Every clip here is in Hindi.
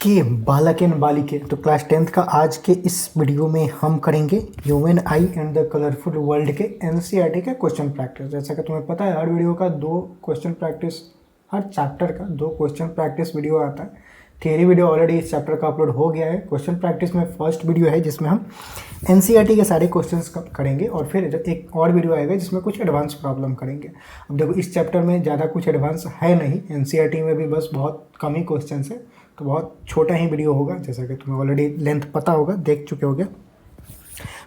ओके बालक एंड बालिके, तो क्लास 10th का आज के इस वीडियो में हम करेंगे human I and the colourful world के एनसीईआरटी के क्वेश्चन प्रैक्टिस। जैसा कि तुम्हें पता है हर वीडियो का दो क्वेश्चन प्रैक्टिस, हर चैप्टर का दो क्वेश्चन प्रैक्टिस वीडियो आता है। थियरी वीडियो ऑलरेडी इस चैप्टर का अपलोड हो गया है। क्वेश्चन प्रैक्टिस में फर्स्ट वीडियो है जिसमें हम एनसीईआरटी के सारे क्वेश्चंस करेंगे और फिर एक और वीडियो आएगा जिसमें कुछ एडवांस प्रॉब्लम करेंगे। अब देखो इस चैप्टर में ज़्यादा कुछ एडवांस है नहीं, एनसीईआरटी में भी बस बहुत कम ही क्वेश्चन है, तो बहुत छोटा ही वीडियो होगा। जैसा कि तुम्हें ऑलरेडी लेंथ पता होगा, देख चुके होगे।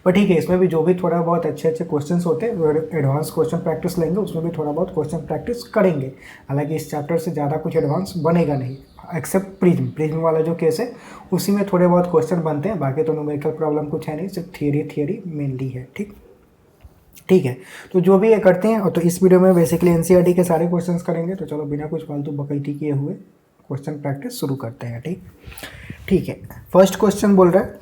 पर ठीक है, इसमें भी जो भी थोड़ा बहुत अच्छे अच्छे क्वेश्चंस होते हैं वो एडवांस क्वेश्चन प्रैक्टिस लेंगे, उसमें भी थोड़ा बहुत क्वेश्चन प्रैक्टिस करेंगे। हालांकि इस चैप्टर से ज़्यादा कुछ एडवांस बनेगा नहीं, एक्सेप्ट प्रिज्म वाला जो केस है उसी में थोड़े बहुत क्वेश्चन बनते हैं। बाकी तो न्यूमेरिकल प्रॉब्लम कुछ है नहीं, सिर्फ थियरी मेनली है। ठीक है, तो जो भी ये करते हैं। और तो इस वीडियो में बेसिकली एनसीईआरटी के सारे क्वेश्चंस करेंगे। तो चलो बिना कुछ फालतू बकैती किए हुए क्वेश्चन प्रैक्टिस शुरू करते हैं। ठीक है। फर्स्ट क्वेश्चन बोल रहा है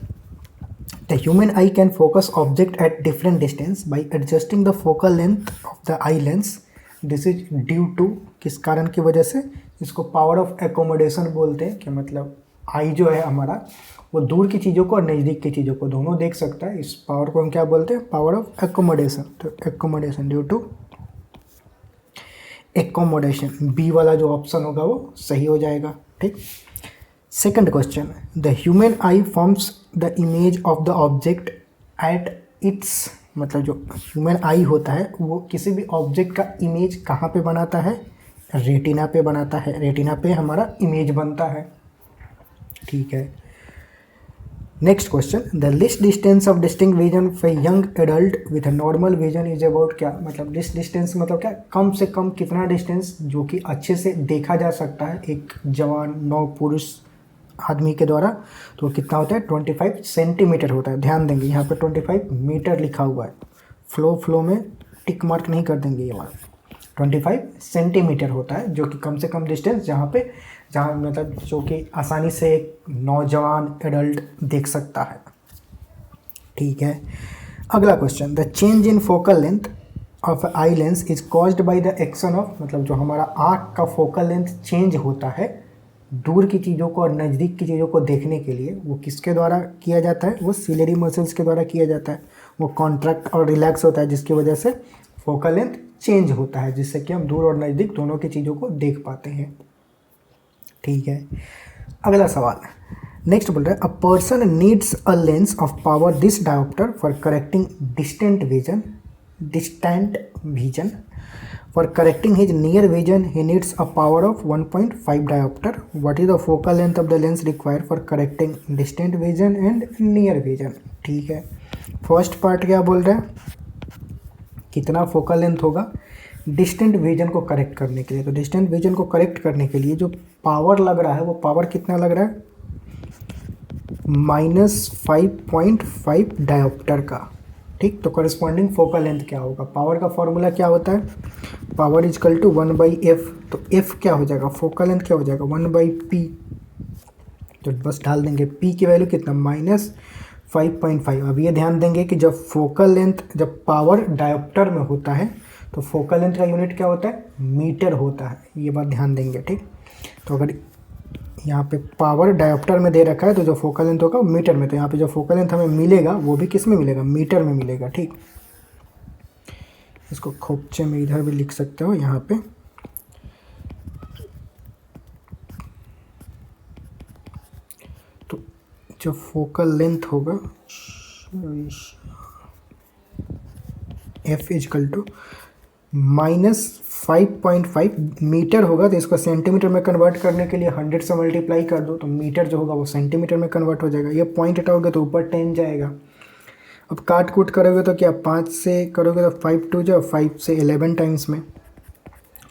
the human eye can focus object at different distance by adjusting the focal length of the eye lens. This is due to, किस कारण की वजह से? इसको पावर ऑफ एकोमोडेशन बोलते हैं। कि मतलब आई जो है हमारा वो दूर की चीज़ों को और नज़दीक की चीज़ों को दोनों देख सकता है। इस पावर को हम क्या बोलते हैं? Power of accommodation. तो accommodation due to accommodation, B वाला जो ऑप्शन होगा वो सही हो जाएगा। ठीक। Second question, the human eye forms the image of the object at its, मतलब जो ह्यूमन आई होता है वो किसी भी ऑब्जेक्ट का इमेज कहाँ पे बनाता है? रेटिना पे बनाता है। रेटिना पे हमारा इमेज बनता है। ठीक है। Next question, the list distance of distinct vision for young adult with normal vision is about, क्या मतलब लिस्ट डिस्टेंस मतलब क्या? कम से कम कितना डिस्टेंस जो कि अच्छे से देखा जा सकता है एक जवान नौ पुरुष आदमी के द्वारा, तो कितना होता है? 25 सेंटीमीटर होता है। ध्यान देंगे यहाँ पे 25 मीटर लिखा हुआ है, फ्लो में टिक मार्क नहीं कर देंगे ये वाला। 25 सेंटीमीटर होता है जो कि कम से कम डिस्टेंस जहाँ मतलब जो कि आसानी से एक नौजवान एडल्ट देख सकता है। ठीक है। अगला question, the change in focal length of eye lens is caused by the action of, मतलब जो हमारा आँख का फोकल लेंथ चेंज होता है दूर की चीज़ों को और नज़दीक की चीज़ों को देखने के लिए, वो किसके द्वारा किया जाता है? वो सिलेरी मसल्स के द्वारा किया जाता है। वो कॉन्ट्रैक्ट और रिलैक्स होता है जिसकी वजह से फोकल लेंथ चेंज होता है, जिससे कि हम दूर और नज़दीक दोनों की चीज़ों को देख पाते हैं। ठीक है। अगला सवाल, नेक्स्ट बोल रहा है a person needs a lens of power this dioptre for correcting distant vision for correcting his near vision he needs a power of 1.5 dioptre. What is the focal length of the lens required for correcting distant vision and near vision? ठीक है। फर्स्ट पार्ट क्या बोल रहा है? कितना फोकल लेंथ होगा डिस्टेंट विजन को करेक्ट करने के लिए? तो डिस्टेंट विजन को करेक्ट करने के लिए जो पावर लग रहा है वो पावर कितना लग रहा है? -5.5 डायोप्टर का। ठीक। तो करस्पॉन्डिंग फोकल लेंथ क्या होगा? पावर का फॉर्मूला क्या होता है? Power equal to 1/f। तो f क्या हो जाएगा? फोकल लेंथ क्या हो जाएगा? 1/p। तो बस डाल देंगे p की वैल्यू कितना? -5.5। अब ये ध्यान देंगे कि जब फोकल लेंथ, जब पावर डायोप्टर में होता है तो फोकल लेंथ का यूनिट क्या होता है? मीटर होता है। ये बात ध्यान देंगे। ठीक। तो अगर यहाँ पे पावर डायोप्टर में दे रखा है तो जो फोकल लेंथ होगा वो मीटर में, तो यहाँ पे जो फोकल लेंथ हमें मिलेगा वो भी किस में मिलेगा? मीटर में मिलेगा। ठीक। इसको खोपचे में इधर भी लिख सकते हो यहाँ पे। तो जो फोकल लेंथ होगा f इजकल टू -5.5 मीटर होगा, तो इसको सेंटीमीटर में कन्वर्ट करने के लिए 100 से मल्टीप्लाई कर दो, तो मीटर जो होगा वो सेंटीमीटर में कन्वर्ट हो जाएगा। ये पॉइंट हटाओगे तो ऊपर 10 जाएगा। अब काट कूट करोगे तो क्या 5 से करोगे तो 5 2 जाओ, 5 से 11 टाइम्स में,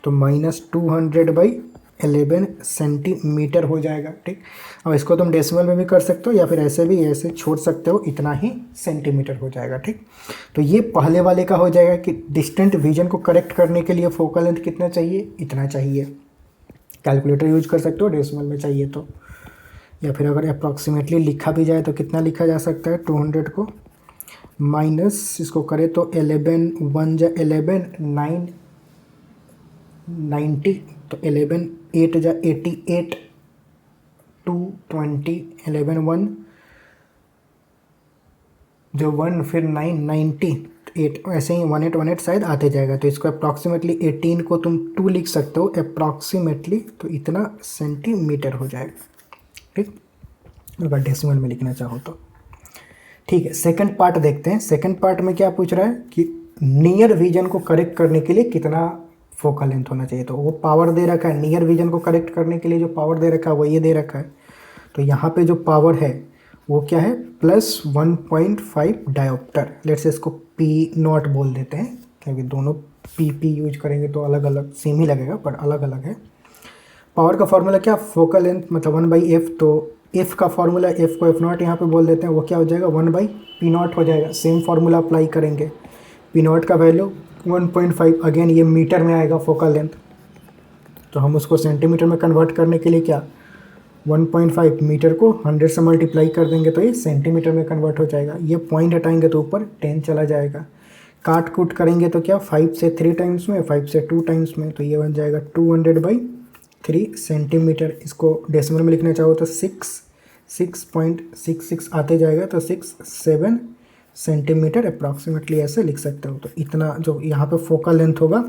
तो -200/11 सेंटीमीटर हो जाएगा। ठीक। अब इसको तुम डेसिमल में भी कर सकते हो या फिर ऐसे भी ऐसे छोड़ सकते हो, इतना ही सेंटीमीटर हो जाएगा। ठीक। तो ये पहले वाले का हो जाएगा कि डिस्टेंट विजन को करेक्ट करने के लिए फोकल लेंथ कितना चाहिए? इतना चाहिए। कैलकुलेटर यूज कर सकते हो डेसिमल में चाहिए तो, या फिर अगर अप्रॉक्सीमेटली लिखा भी जाए तो कितना लिखा जा सकता है? 200 को माइनस इसको करें तो 11 1 जा 11 9 90, तो 11 8 जा 88 2 20 11 1 जो 1 फिर 9 90 8 ऐसे ही 18 शायद आते जाएगा। तो इसको अप्रॉक्सीमेटली 18 को तुम 2 लिख सकते हो अप्रॉक्सीमेटली, तो इतना सेंटीमीटर हो जाएगा। ठीक, अगर डेसिमल में लिखना चाहो तो। ठीक है, सेकंड पार्ट देखते हैं। सेकंड पार्ट में क्या पूछ रहा है कि नियर विजन को करेक्ट करने के लिए कितना फोकल लेंथ होना चाहिए। तो वो पावर दे रखा है, नियर विजन को करेक्ट करने के लिए जो पावर दे रखा है वो ये दे रखा है। तो यहाँ पे जो पावर है वो क्या है, +1.5 डायोप्टर। लेट्स से इसको P0 बोल देते हैं, क्योंकि दोनों P यूज करेंगे तो अलग अलग सेम ही लगेगा पर अलग अलग है। पावर का फॉर्मूला क्या, फोकल लेंथ मतलब 1/f। तो f का फॉर्मूला, f को f0 यहाँ पे बोल देते हैं, वो क्या हो जाएगा 1/P0 हो जाएगा। सेम फार्मूला अप्लाई करेंगे, P0 का वैल्यू 1.5, अगेन ये मीटर में आएगा फोकल लेंथ, तो हम उसको सेंटीमीटर में कन्वर्ट करने के लिए क्या 1.5 मीटर को 100 से मल्टीप्लाई कर देंगे तो ये सेंटीमीटर में कन्वर्ट हो जाएगा। ये पॉइंट हटाएंगे तो ऊपर 10 चला जाएगा। काट कूट करेंगे तो क्या 5 से 3 टाइम्स में, 5 से 2 टाइम्स में, तो ये बन जाएगा 200/3 सेंटीमीटर। इसको डेसिमल में लिखना चाहो तो 6.66 आते जाएगा, तो 67 सेंटीमीटर अप्रॉक्सीमेटली ऐसे लिख सकते हो। तो इतना जो यहाँ पे फोकल लेंथ होगा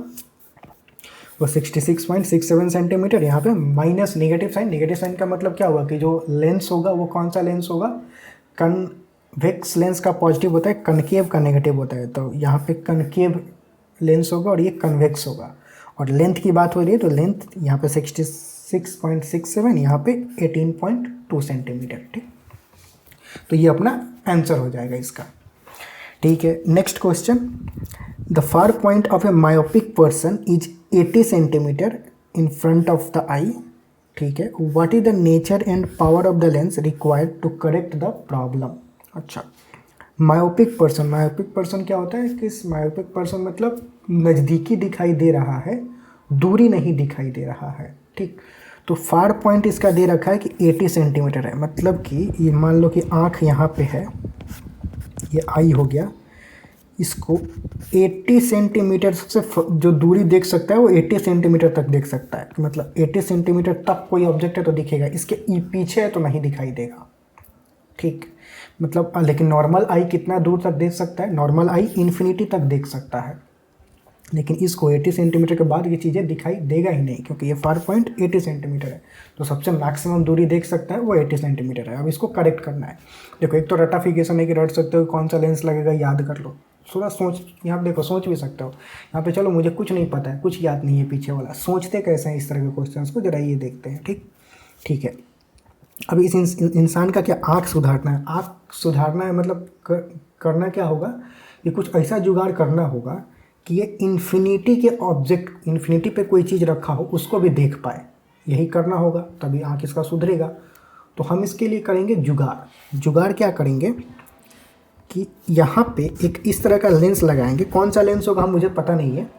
वो 66.67 सेंटीमीटर। यहाँ पे minus negative sign, negative sign का मतलब क्या हुआ कि जो लेंस होगा वो कौन सा लेंस होगा, कन्वेक्स लेंस का पॉजिटिव होता है, कनकेव का नेगेटिव होता है। तो यहाँ पे कनकेव लेंस होगा और ये कन्वेक्स होगा। और लेंथ की बात हो रही है तो लेंथ यहाँ पे 66.67, यहाँ पे 18.2 सेंटीमीटर। ठीक, तो ये अपना आंसर हो जाएगा इसका। ठीक है, next question, the far point of a myopic person is 80 centimeter in front of the eye. ठीक है, what is the nature and power of the lens required to correct the problem. अच्छा, मायोपिक पर्सन क्या होता है कि मायोपिक पर्सन मतलब नज़दीकी दिखाई दे रहा है, दूरी नहीं दिखाई दे रहा है। ठीक, तो फार पॉइंट इसका दे रखा है कि 80 सेंटीमीटर है, मतलब कि ये मान लो कि आँख यहाँ पे है, ये आई हो गया, इसको 80 सेंटीमीटर से जो दूरी देख सकता है वो 80 सेंटीमीटर तक देख सकता है। मतलब 80 सेंटीमीटर तक कोई ऑब्जेक्ट है तो दिखेगा, इसके पीछे है तो नहीं दिखाई देगा। ठीक, मतलब लेकिन नॉर्मल आई कितना दूर तक देख सकता है, नॉर्मल आई इन्फिनिटी तक देख सकता है, लेकिन इसको 80 सेंटीमीटर के बाद ये चीज़ें दिखाई देगा ही नहीं, क्योंकि ये फार पॉइंट 80 सेंटीमीटर है। तो सबसे मैक्सिमम दूरी देख सकता है वो 80 सेंटीमीटर है। अब इसको करेक्ट करना है। देखो, एक तो रटाफिकेशन है कि रट सकते हो कौन सा लेंस लगेगा, याद कर लो, थोड़ा सोच, यहाँ पे देखो सोच भी सकते हो। यहाँ पे चलो मुझे कुछ नहीं पता है, कुछ याद नहीं है पीछे वाला, सोचते कैसे हैं इस तरह के क्वेश्चंस को, जरा ये देखते हैं। ठीक है, अब इस इंसान का क्या आँख सुधारना है। आँख सुधारना है मतलब करना क्या होगा, ये कुछ ऐसा जुगाड़ करना होगा कि ये इन्फिनिटी के ऑब्जेक्ट, इन्फिनिटी पे कोई चीज़ रखा हो उसको भी देख पाए, यही करना होगा, तभी आँख इसका सुधरेगा। तो हम इसके लिए करेंगे जुगाड़। जुगाड़ क्या करेंगे कि यहाँ पे एक इस तरह का लेंस लगाएंगे, कौन सा लेंस होगा मुझे पता नहीं है,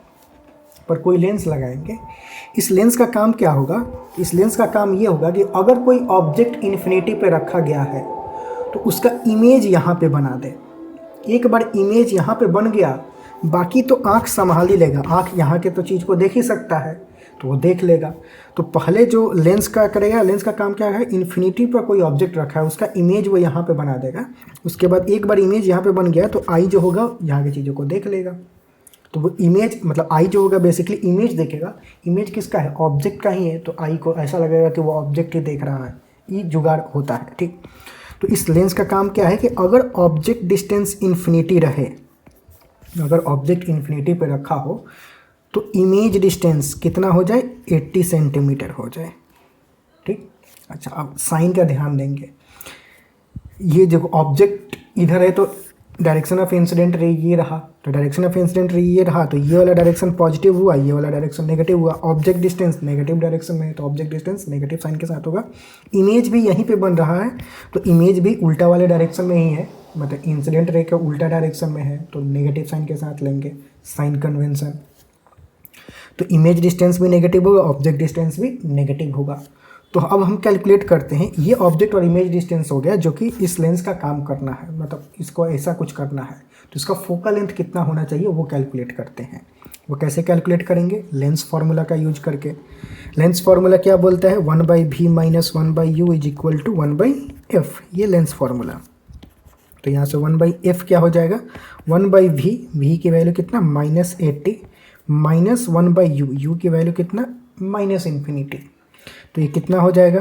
पर कोई लेंस लगाएंगे। इस लेंस का काम क्या होगा, इस लेंस का काम ये होगा कि अगर कोई ऑब्जेक्ट इन्फिनिटी पे रखा गया है तो उसका इमेज यहाँ पे बना दे। एक बार इमेज यहाँ पे बन गया, बाकी तो आँख संभाल ही लेगा, आँख यहाँ के तो चीज़ को देख ही सकता है तो वो देख लेगा। तो पहले जो लेंस का करेगा, लेंस का काम क्या है, इन्फिनिटी पर कोई ऑब्जेक्ट रखा है उसका इमेज वो यहाँ पे बना देगा। उसके बाद एक बार इमेज यहाँ पे बन गया तो आई जो होगा यहाँ की चीज़ों को देख लेगा। तो वो इमेज मतलब आई जो होगा बेसिकली इमेज देखेगा। इमेज किसका है, ऑब्जेक्ट का ही है, तो आई को ऐसा लगेगा कि वो ऑब्जेक्ट ही देख रहा है। ये जुगाड़ होता है। ठीक, तो इस लेंस का काम क्या है कि अगर ऑब्जेक्ट डिस्टेंस इन्फिनिटी रहे, अगर ऑब्जेक्ट इन्फिनिटी पे रखा हो तो इमेज डिस्टेंस कितना हो जाए, 80 सेंटीमीटर हो जाए। ठीक, अच्छा, अब साइन का ध्यान देंगे। ये देखो ऑब्जेक्ट इधर है तो डायरेक्शन ऑफ इंसिडेंट रे ये रहा, तो डायरेक्शन ऑफ इंसिडेंट रे ये रहा, तो ये वाला डायरेक्शन पॉजिटिव हुआ, ये वाला डायरेक्शन नेगेटिव हुआ। ऑब्जेक्ट डिस्टेंस नेगेटिव डायरेक्शन में है तो ऑब्जेक्ट डिस्टेंस नेगेटिव साइन के साथ होगा। इमेज भी यहीं पे बन रहा है तो इमेज भी उल्टा वाले डायरेक्शन में ही है, मतलब इंसिडेंट रे के उल्टा डायरेक्शन में है तो नेगेटिव साइन के साथ लेंगे, साइन कन्वेंशन। तो इमेज डिस्टेंस भी नेगेटिव होगा, ऑब्जेक्ट डिस्टेंस भी नेगेटिव होगा। तो अब हम कैलकुलेट करते हैं, ये ऑब्जेक्ट और इमेज डिस्टेंस हो गया जो कि इस लेंस का काम करना है, मतलब इसको ऐसा कुछ करना है, तो इसका फोकल लेंथ कितना होना चाहिए वो कैलकुलेट करते हैं। वो कैसे कैलकुलेट करेंगे? लेंस फार्मूला का यूज करके। लेंस फार्मूला क्या बोलता है? 1/v minus 1/u is equal to 1/f, ये लेंस फार्मूला। तो यहाँ से 1/f क्या हो जाएगा? 1/v, v की वैल्यू कितना? -80 माइनस 1/u, u की वैल्यू कितना? -∞। तो ये कितना हो जाएगा?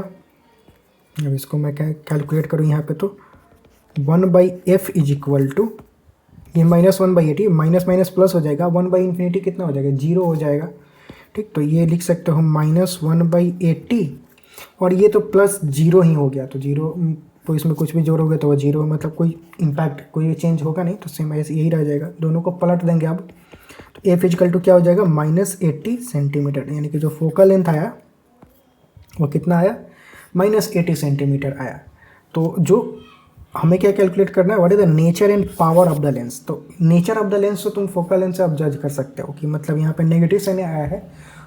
अब इसको मैं कैलकुलेट करूँ यहाँ पे, तो 1/f इज इक्वल टू, ये -1/80 माइनस माइनस प्लस हो जाएगा, 1/∞ कितना हो जाएगा? 0 हो जाएगा। ठीक, तो ये लिख सकते हो -1/80, और ये तो प्लस 0 ही हो गया, तो 0, तो इसमें कुछ भी जोड़ोगे तो वो 0, मतलब कोई इम्पैक्ट, कोई चेंज होगा नहीं, तो सेम ऐसे यही रह जाएगा। दोनों को पलट देंगे अब, तो एफ इजकल टू क्या हो जाएगा? -80 सेंटीमीटर, यानी कि जो फोकल लेंथ आया वो कितना आया? -80 सेंटीमीटर आया। तो जो हमें क्या कैलकुलेट करना है? What is the nature and power of the lens. तो नेचर ऑफ द लेंस तो तुम फोकल लेंथ से अब जज कर सकते हो कि मतलब यहाँ पे नेगेटिव से नहीं आया है,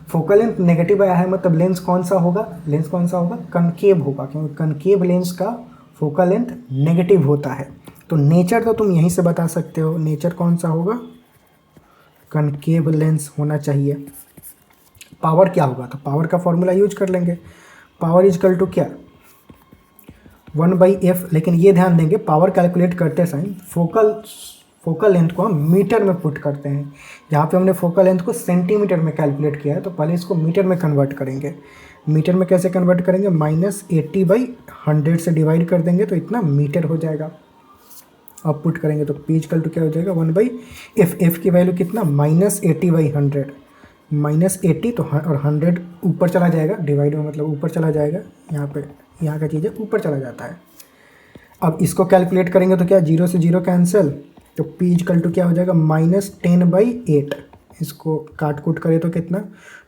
फोकल लेंथ नेगेटिव आया है, मतलब लेंस कौन सा होगा? लेंस कौन सा होगा? कनकेव होगा, क्योंकि कनकेव लेंस का फोकल लेंथ नेगेटिव होता है। तो नेचर तो तुम यहीं से बता सकते हो, नेचर कौन सा होगा? कनकेव लेंस होना चाहिए। पावर क्या होगा? तो पावर का फॉर्मूला यूज कर लेंगे, पावर इजकल टू क्या? 1/f, लेकिन ये ध्यान देंगे पावर कैलकुलेट करते समय फोकल लेंथ को हम मीटर में पुट करते हैं। यहाँ पे हमने फोकल लेंथ को सेंटीमीटर में कैलकुलेट किया है, तो पहले इसको मीटर में कन्वर्ट करेंगे। मीटर में कैसे कन्वर्ट करेंगे? -80/100 से डिवाइड कर देंगे तो इतना मीटर हो जाएगा। अब पुट करेंगे तो p इजकल टू क्या हो जाएगा? 1/f, f की वैल्यू कितना? -80/100, -80, तो और 100 ऊपर चला जाएगा, डिवाइड में मतलब ऊपर चला जाएगा, यहाँ पे यहाँ का चीज़ें ऊपर चला जाता है। अब इसको कैलकुलेट करेंगे तो क्या? 0 से 0 कैंसिल, तो p इजकल टू क्या हो जाएगा? -10/8। इसको काट कूट करें तो कितना?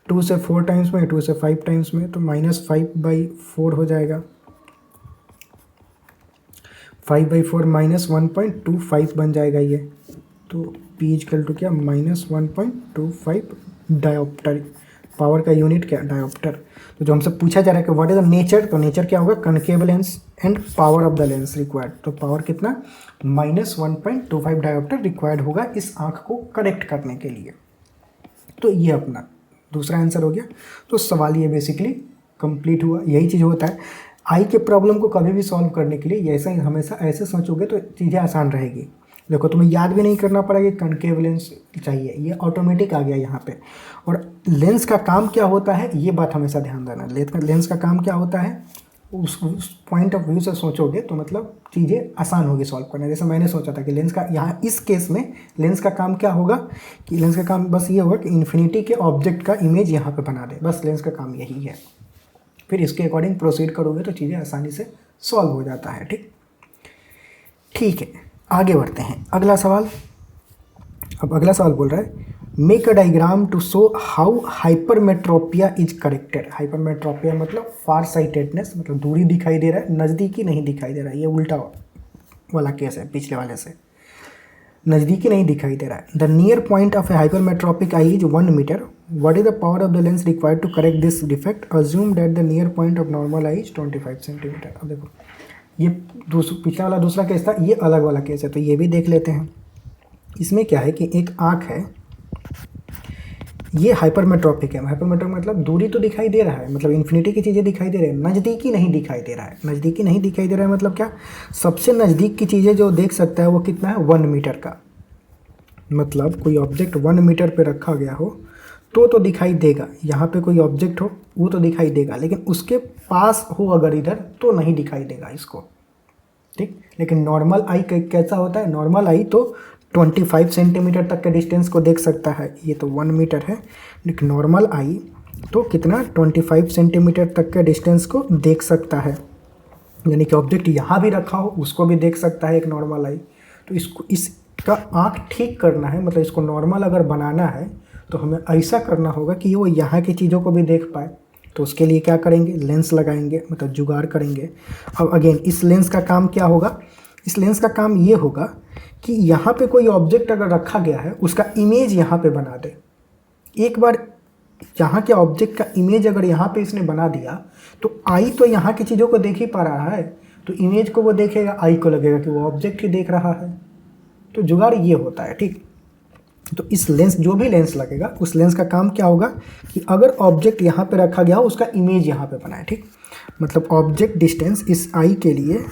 2 से 4 टाइम्स में, 2 से 5 टाइम्स में, तो -5/4 हो जाएगा। 5/4 -1.25 बन जाएगा ये, तो p इजकल टू क्या? -1.25 डायोप्टर। पावर का यूनिट क्या? डायोप्टर। तो जो हमसे पूछा जा रहा है कि व्हाट इज द नेचर, तो नेचर क्या होगा? Concave lens and power of the lens required. तो पावर कितना? -1.25 डायोप्टर रिक्वायर्ड होगा इस आँख को करेक्ट करने के लिए। तो ये अपना दूसरा आंसर हो गया। तो सवाल ये बेसिकली कंप्लीट हुआ। यही चीज़ होता है आई के प्रॉब्लम को कभी भी सॉल्व करने के लिए, ऐसा ही हमेशा ऐसे सोचोगे तो चीज़ें आसान रहेगी। देखो तुम्हें याद भी नहीं करना पड़ेगा कनकेव लेंस चाहिए, ये ऑटोमेटिक आ गया यहाँ पे। और लेंस का काम क्या होता है ये बात हमेशा ध्यान देना, लेंस का काम क्या होता है उस पॉइंट ऑफ व्यू से सोचोगे तो मतलब चीज़ें आसान होगी सॉल्व करना। जैसे मैंने सोचा था कि लेंस का यहाँ इस केस में लेंस का काम क्या होगा कि लेंस का काम बस ये होगा कि इन्फिनिटी के ऑब्जेक्ट का इमेज यहाँ पे बना दे, बस लेंस का काम यही है। फिर इसके अकॉर्डिंग प्रोसीड करोगे तो चीज़ें आसानी से सॉल्व हो जाता है। ठीक है, आगे बढ़ते हैं। अगला सवाल, अब अगला सवाल बोल रहा है make a diagram to show how hypermetropia is corrected. Hypermetropia मतलब फार साइटेडनेस, मतलब दूरी दिखाई दे रहा है, नज़दीकी नहीं दिखाई दे रहा है। ये उल्टा वाला केस है पिछले वाले से, नज़दीकी नहीं दिखाई दे रहा है। The near point of a hypermetropic eye is 1 metre. What is the power of the lens required to correct this defect? Assume that the near point of normal eye is 25 centimetre. अब देखो ये पिछला वाला दूसरा केस था, ये अलग वाला केस है, तो ये भी देख लेते हैं। इसमें क्या है कि एक आँख है, ये हाइपरमेट्रोपिक है। हाइपरमेट्रोपिक मतलब दूरी तो दिखाई दे रहा है, मतलब इन्फिनिटी की चीज़ें दिखाई दे रही है, नज़दीकी नहीं दिखाई दे रहा है। नज़दीकी नहीं दिखाई दे रहा है मतलब क्या? सबसे नज़दीक की चीज़ें जो देख सकता है वो कितना है? 1 मीटर का। मतलब कोई ऑब्जेक्ट 1 मीटर पे रखा गया हो तो दिखाई देगा। यहाँ पे कोई ऑब्जेक्ट हो वो तो दिखाई देगा, लेकिन उसके पास हो अगर इधर तो नहीं दिखाई देगा इसको। ठीक, लेकिन नॉर्मल आई कैसा होता है? नॉर्मल आई तो 25 सेंटीमीटर तक के डिस्टेंस को देख सकता है। ये तो 1 मीटर है, लेकिन नॉर्मल आई तो कितना? 25 सेंटीमीटर तक के डिस्टेंस को देख सकता है। यानी कि ऑब्जेक्ट यहाँ भी रखा हो उसको भी देख सकता है एक नॉर्मल आई। तो इसका आँख ठीक करना है, मतलब इसको नॉर्मल अगर बनाना है तो हमें ऐसा करना होगा कि वो यहाँ की चीज़ों को भी देख पाए। तो उसके लिए क्या करेंगे? लेंस लगाएंगे, मतलब जुगाड़ करेंगे। अब अगेन इस लेंस का काम क्या होगा? इस लेंस का काम ये होगा कि यहाँ पे कोई ऑब्जेक्ट अगर रखा गया है उसका इमेज यहाँ पे बना दे। एक बार यहाँ के ऑब्जेक्ट का इमेज अगर यहाँ पे इसने बना दिया तो आई तो यहाँ की चीज़ों को देख ही पा रहा है, तो इमेज को वो देखेगा, आई को लगेगा कि वो ऑब्जेक्ट ही देख रहा है। तो जुगाड़ ये होता है, ठीक। तो इस लेंस, जो भी लेंस लगेगा उस लेंस का काम क्या होगा कि अगर ऑब्जेक्ट यहाँ पे रखा गया हो उसका इमेज यहाँ पे बनाए, ठीक। मतलब ऑब्जेक्ट डिस्टेंस इस आई के लिए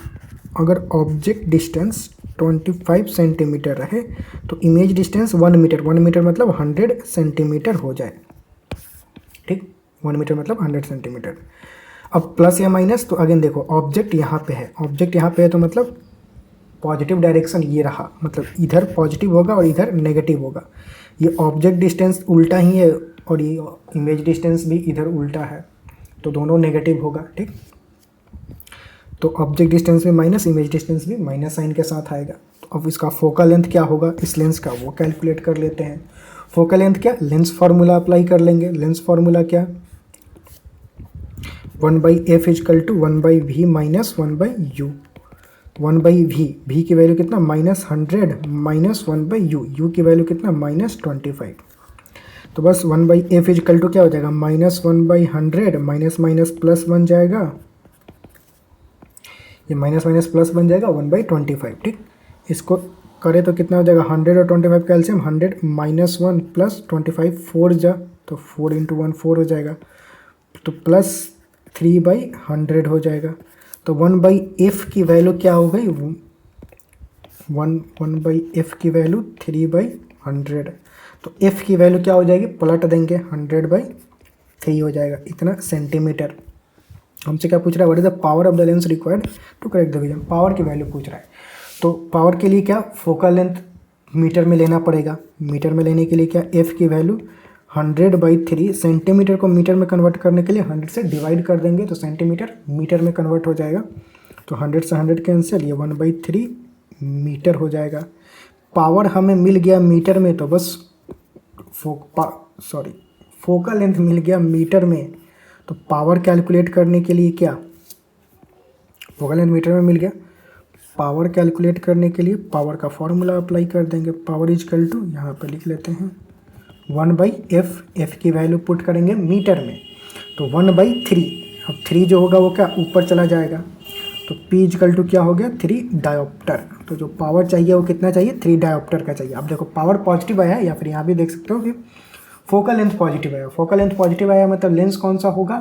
अगर ऑब्जेक्ट डिस्टेंस 25 सेंटीमीटर रहे तो इमेज डिस्टेंस 1 मीटर, 1 मीटर मतलब 100 सेंटीमीटर हो जाए, ठीक। 1 मीटर मतलब 100 सेंटीमीटर। अब प्लस या माइनस, तो अगेन देखो ऑब्जेक्ट यहाँ पे है, ऑब्जेक्ट यहाँ पे है तो मतलब पॉजिटिव डायरेक्शन ये रहा, मतलब इधर पॉजिटिव होगा और इधर नेगेटिव होगा। ये ऑब्जेक्ट डिस्टेंस उल्टा ही है और ये इमेज डिस्टेंस भी इधर उल्टा है, तो दोनों नेगेटिव होगा, ठीक। तो ऑब्जेक्ट डिस्टेंस में माइनस, इमेज डिस्टेंस भी माइनस साइन के साथ आएगा। तो अब इसका फोकल लेंथ क्या होगा इस लेंस का, वो कैलकुलेट कर लेते हैं। फोकल लेंथ क्या, लेंस फार्मूला अप्लाई कर लेंगे। लेंस फार्मूला क्या, 1/f equal to 1/v minus 1/u। 1/v, v की वैल्यू कितना -100 माइनस 1/u, u की वैल्यू कितना -25। तो बस 1/f इजकल टू क्या हो जाएगा, -1/100 माइनस माइनस प्लस बन जाएगा, ये माइनस माइनस प्लस बन जाएगा 1/25, ठीक। इसको करें तो कितना हो जाएगा, 100 और 25 कैल्शियम, 100 माइनस 1 प्लस 25 4 जा, तो 4 × 1 4 हो जाएगा, तो प्लस 3/100 हो जाएगा। तो 1/f की वैल्यू क्या हो गई, 1/f की वैल्यू 3/100। तो f की वैल्यू क्या हो जाएगी, पलट देंगे 100/3 हो जाएगा, इतना सेंटीमीटर। हमसे क्या पूछ रहा है, what is the power of the lens required to correct the vision, power की वैल्यू पूछ रहा है। तो पावर के लिए क्या, फोकल लेंथ मीटर में लेना पड़ेगा। मीटर में लेने के लिए क्या, f की वैल्यू 100/3, सेंटीमीटर को मीटर में कन्वर्ट करने के लिए 100 से डिवाइड कर देंगे तो सेंटीमीटर मीटर में कन्वर्ट हो जाएगा। तो 100 से 100 कैंसिल, ये 1/3 मीटर हो जाएगा। पावर हमें मिल गया मीटर में, तो बस फोकल लेंथ मिल गया मीटर में, तो पावर कैलकुलेट करने के लिए क्या, फोकल लेंथ मीटर में मिल गया, पावर कैलकुलेट करने के लिए पावर का फॉर्मूला अप्लाई कर देंगे। पावर इजकल टू, यहाँ पे लिख लेते हैं 1/f, f की वैल्यू पुट करेंगे मीटर में, तो 1/3। अब 3 जो होगा वो क्या ऊपर चला जाएगा, तो p इजकल टू क्या हो गया, 3 डायोप्टर। तो जो पावर चाहिए वो कितना चाहिए, 3 डायोप्टर का चाहिए। अब देखो पावर पॉजिटिव आया है, या फिर यहाँ भी देख सकते हो कि फोकल लेंथ पॉजिटिव आया। फोकल लेंथ पॉजिटिव आया मतलब लेंस कौन सा होगा,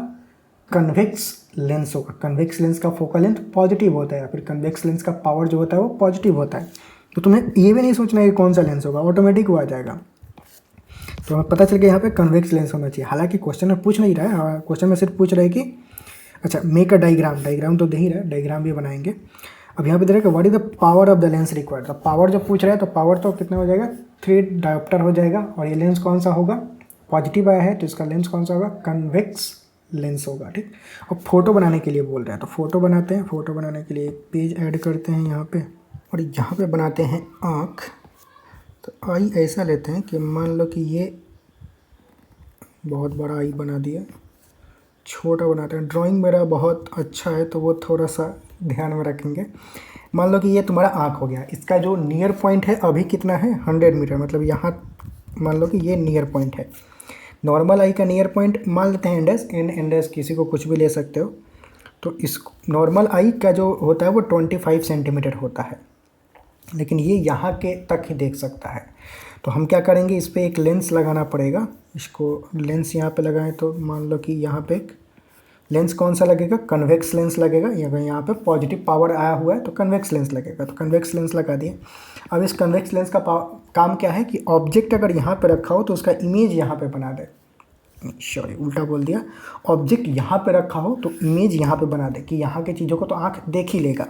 कन्वेक्स लेंस होगा। कन्वेक्स लेंस का फोकल लेंथ पॉजिटिव होता है, या फिर कन्वेक्स लेंस का पावर जो होता है वो पॉजिटिव होता है। तो तुम्हें ये भी नहीं सोचना है कि कौन सा लेंस होगा, ऑटोमेटिक वो आ जाएगा। तो हमें पता चल गया यहाँ पे कन्वेक्स लेंस होना चाहिए। हालांकि क्वेश्चन में पूछ नहीं रहा है, क्वेश्चन में सिर्फ पूछ रहा है कि अच्छा मेक अ डायग्राम, डायग्राम तो दे ही रहा है, डायग्राम भी बनाएंगे। अब यहाँ पे दे रहा है कि what is the power of the lens required. तो पावर जो पूछ रहा है तो पावर तो कितना हो जाएगा, 3 डायोप्टर हो जाएगा। और ये लेंस कौन सा होगा, पॉजिटिव आया है तो इसका लेंस कौन सा होगा, कन्वेक्स लेंस होगा, ठीक। अब फोटो बनाने के लिए बोल रहा है तो फोटो बनाते हैं। फोटो बनाने के लिए एक पेज ऐड करते हैं यहाँ पे, और यहाँ पे बनाते हैं आँख। तो आई ऐसा लेते हैं कि मान लो कि ये बहुत बड़ा आई बना दिया, छोटा बनाते हैं। ड्राइंग मेरा बहुत अच्छा है तो वो थोड़ा सा ध्यान में रखेंगे। मान लो कि ये तुम्हारा आँख हो गया, इसका जो नियर पॉइंट है अभी कितना है, 100 मीटर, मतलब यहाँ मान लो कि ये नियर पॉइंट है। नॉर्मल आई का नियर पॉइंट मान लेते हैं इंडेक्स, इंडेक्स किसी को कुछ भी ले सकते हो। तो इस नॉर्मल आई का जो होता है वो 25 सेंटीमीटर होता है, लेकिन ये यहाँ के तक ही देख सकता है। तो हम क्या करेंगे, इस पर एक लेंस लगाना पड़ेगा। इसको लेंस यहाँ पे लगाएं तो मान लो कि यहाँ पे एक लेंस कौन सा लगेगा, कन्वेक्स लेंस लगेगा। यहाँ पे पॉजिटिव पावर आया हुआ है तो कन्वेक्स लेंस लगेगा, तो कन्वेक्स लेंस लगा दिए। अब इस कन्वेक्स लेंस का काम क्या है कि ऑब्जेक्ट अगर यहाँ पे रखा हो तो उसका इमेज यहाँ पे बना दे, सॉरी उल्टा बोल दिया, ऑब्जेक्ट यहाँ पे रखा हो तो इमेज यहाँ पे बना दे कि यहाँ की चीज़ों को तो आँख देख ही लेगा।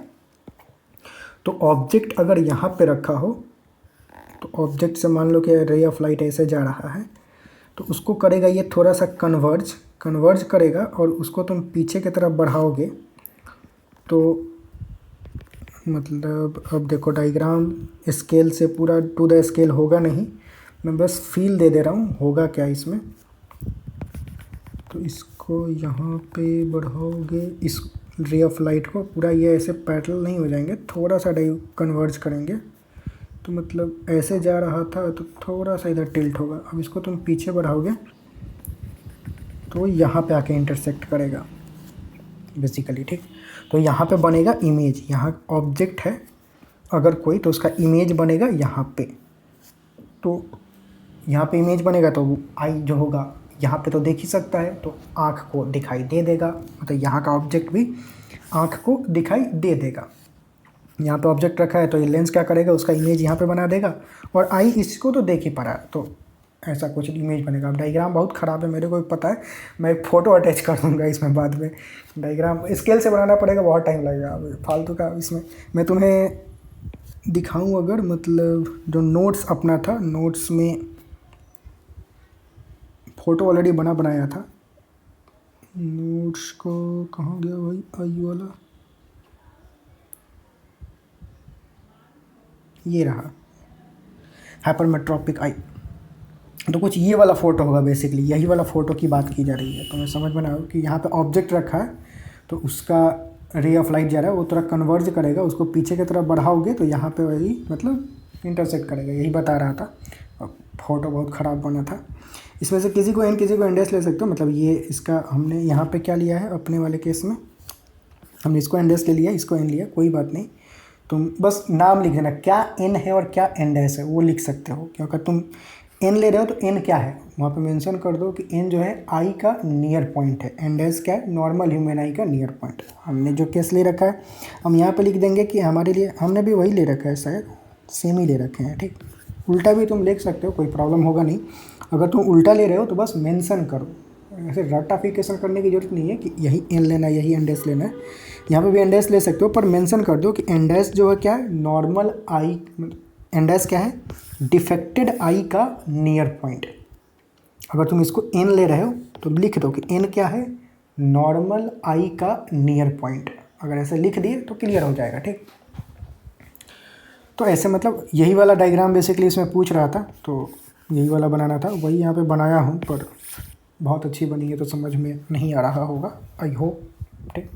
तो ऑब्जेक्ट अगर यहाँ पे रखा हो तो ऑब्जेक्ट से मान लो कि रे ऑफ लाइट ऐसे जा रहा है, तो उसको करेगा ये थोड़ा सा कन्वर्ज करेगा, और उसको तुम पीछे की तरफ बढ़ाओगे तो मतलब अब देखो डायग्राम स्केल से पूरा टू द स्केल होगा नहीं, मैं बस फील दे रहा हूँ होगा क्या इसमें। तो इसको यहाँ पे बढ़ाओगे, इस रे ऑफ लाइट को पूरा ये ऐसे पैरेलल नहीं हो जाएंगे, थोड़ा सा कन्वर्ज करेंगे। तो मतलब ऐसे जा रहा था तो थोड़ा सा इधर टिल्ट होगा। अब इसको तुम पीछे बढ़ाओगे तो यहाँ पे आके इंटरसेक्ट करेगा बेसिकली, ठीक। तो यहाँ पे बनेगा इमेज, यहाँ ऑब्जेक्ट है अगर कोई तो उसका इमेज बनेगा यहाँ पे। तो यहाँ पे इमेज बनेगा तो आई जो होगा यहाँ पे तो देख ही सकता है, तो आँख को दिखाई दे देगा, मतलब यहाँ का ऑब्जेक्ट भी आँख को दिखाई दे देगा। यहाँ पे ऑब्जेक्ट रखा है तो ये लेंस क्या करेगा, उसका इमेज यहाँ पे बना देगा, और आई इसको तो देख ही पा रहा है, तो ऐसा कुछ इमेज बनेगा। अब डायग्राम बहुत ख़राब है, मेरे को भी पता है, मैं एक फ़ोटो अटैच कर दूँगा इसमें बाद में। डायग्राम स्केल से बनाना पड़ेगा, बहुत टाइम लगेगा, अब फालतू का इसमें मैं तुम्हें दिखाऊँ अगर, मतलब जो नोट्स अपना था, नोट्स में फ़ोटो ऑलरेडी बनाया था। नोट्स को कहाँ गया भाई, आई वाला, ये रहा हाइपरमेट्रोपिक आई। तो कुछ ये वाला फ़ोटो होगा बेसिकली, यही वाला फ़ोटो की बात की जा रही है। तो मैं समझ में ना कि यहाँ पे ऑब्जेक्ट रखा है तो उसका रे ऑफ लाइट जा रहा है, वो थोड़ा कन्वर्ज करेगा, उसको पीछे की तरफ बढ़ाओगे तो यहाँ पे वही मतलब इंटरसेक्ट करेगा, यही बता रहा था। अब फ़ोटो बहुत ख़राब बना था। इसमें से किसी को एन किसी को एंडेस ले सकते हो, मतलब ये इसका हमने यहाँ पे क्या लिया है अपने वाले केस में, हमने इसको एंडेस ले लिया, इसको एन लिया, कोई बात नहीं। तुम बस नाम लिख देना, क्या एन है और क्या एंडेस है वो लिख सकते हो, क्योंकि तुम एन ले रहे हो तो एन क्या है वहाँ पे मेंशन कर दो कि एन जो है आई का नियर पॉइंट है, एंडेस क्या है, नॉर्मल ह्यूमन आई का नियर पॉइंट। हमने जो केस ले रखा है हम यहाँ पे लिख देंगे कि हमारे लिए हमने भी वही ले रखा है, शायद सेम ही ले रखे हैं, ठीक। उल्टा भी तुम लिख सकते हो, कोई प्रॉब्लम होगा नहीं। अगर तुम उल्टा ले रहे हो तो बस मेंशन करो, ऐसे रटाफिकेशन करने की जरूरत नहीं है कि यही एन लेना है यही एंडेस लेना है। यहाँ पे भी एंडेस ले सकते हो, पर मेंशन कर दो कि एंडेस जो है क्या है, नॉर्मल आई, एंडेस क्या है, डिफेक्टेड आई का नियर पॉइंट। अगर तुम इसको एन ले रहे हो तो लिख दो कि एन क्या है, नॉर्मल आई का नियर पॉइंट। अगर ऐसे लिख दिए तो क्लियर हो जाएगा, ठीक। तो ऐसे मतलब यही वाला डायग्राम बेसिकली इसमें पूछ रहा था, तो यही वाला बनाना था, वही यहाँ पे बनाया हूँ, पर बहुत अच्छी बनी है तो समझ में नहीं आ रहा होगा, आई होप, ठीक।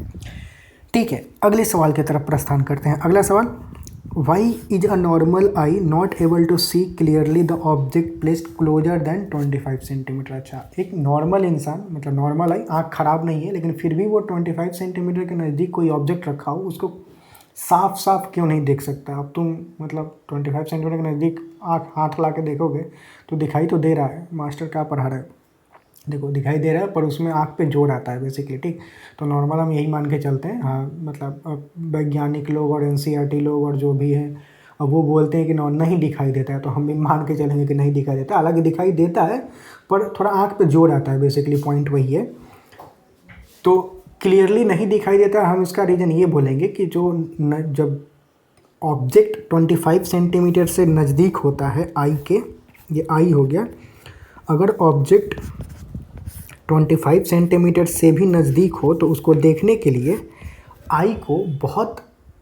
ठीक है, अगले सवाल की तरफ प्रस्थान करते हैं। अगला सवाल, why is a normal eye not able to see clearly the object placed closer than 25 centimetre. अच्छा, एक नॉर्मल इंसान, मतलब नॉर्मल आई, आँख खराब नहीं है, लेकिन फिर भी वो 25 सेंटीमीटर के नज़दीक कोई ऑब्जेक्ट रखा हो उसको साफ साफ क्यों नहीं देख सकता। अब तुम मतलब 25 सेंटीमीटर के नज़दीक हाथ ला के देखोगे तो दिखाई तो दे रहा है, मास्टर क्या पढ़ा रहा है, देखो दिखाई दे रहा है, पर उसमें आँख पे जोर आता है बेसिकली, ठीक। तो नॉर्मल हम यही मान के चलते हैं, हाँ, मतलब वैज्ञानिक लोग और एनसीईआरटी लोग और जो भी हैं, अब वो बोलते हैं कि नहीं दिखाई देता है, तो हम भी मान के चलेंगे कि नहीं दिखाई देता। हालांकि दिखाई देता है पर थोड़ा आँख पे जोर आता है, बेसिकली पॉइंट वही है। तो क्लियरली नहीं दिखाई देता, हम इसका रीज़न ये बोलेंगे कि जब ऑब्जेक्ट 25 सेंटीमीटर से नज़दीक होता है आई के, ये आई हो गया, अगर ऑब्जेक्ट 25 सेंटीमीटर से भी नज़दीक हो तो उसको देखने के लिए आई को बहुत